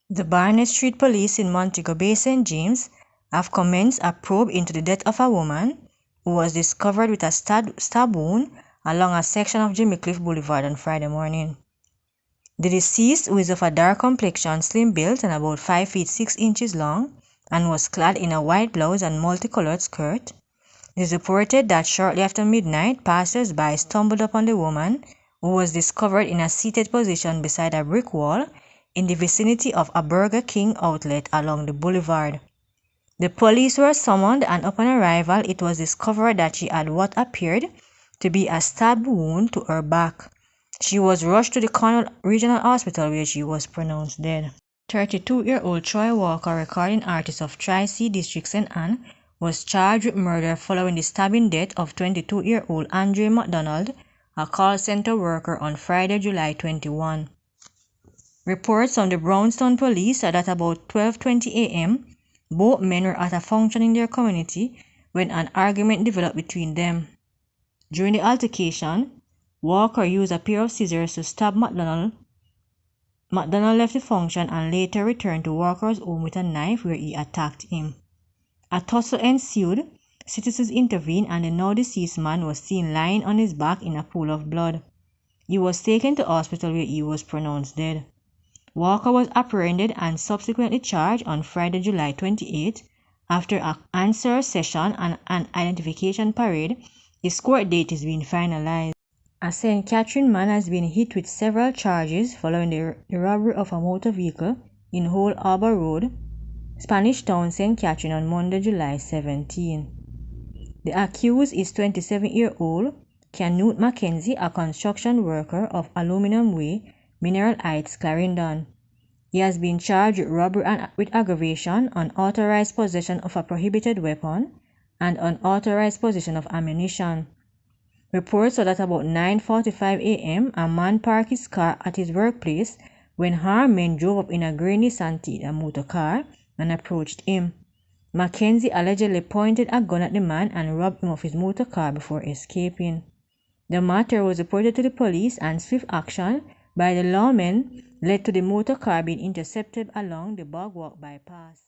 The Barnett Street Police in Montego Bay, St. James, have commenced a probe into the death of a woman who was discovered with a stab wound along a section of Jimmy Cliff Boulevard on Friday morning. The deceased, who is of a dark complexion, slim built and about 5 feet 6 inches long, and was clad in a white blouse and multicolored skirt, it is reported that shortly after midnight, passers-by stumbled upon the woman, who was discovered in a seated position beside a brick wall in the vicinity of a Burger King outlet along the boulevard. The police were summoned, and upon arrival, it was discovered that she had what appeared to be a stab wound to her back. She was rushed to the Cornwall Regional Hospital, where she was pronounced dead. 32-year-old Troy Walker, recording artist of Tri-C District St. Ann, was charged with murder following the stabbing death of 22-year-old Andre McDonald, a call center worker, on Friday, July 21. Reports from the Brownstown police are that about 12:20 a.m., both men were at a function in their community when an argument developed between them. During the altercation, Walker used a pair of scissors to stab McDonald. McDonald left the function and later returned to Walker's home with a knife, where he attacked him. A tussle ensued, citizens intervened, and the now deceased man was seen lying on his back in a pool of blood. He was taken to hospital, where he was pronounced dead. Walker was apprehended and subsequently charged on Friday, July 28. After an answer session and an identification parade, his court date is being finalized. A St. Catherine man has been hit with several charges following the robbery of a motor vehicle in Old Harbour Road, Spanish Town, St. Catherine, on Monday, July 17. The accused is 27-year-old Canute Mackenzie, a construction worker of Aluminum Way, Mineral Heights, Clarendon. He has been charged with robbery and with aggravation, unauthorized possession of a prohibited weapon, and unauthorized possession of ammunition. Reports are that about 9:45 a.m., a man parked his car at his workplace when armed men drove up in a gray Nissan Tiida motor car and approached him. Mackenzie allegedly pointed a gun at the man and robbed him of his motor car before escaping. The matter was reported to the police, and swift action by the lawmen led to the motor car being intercepted along the Bogwalk bypass.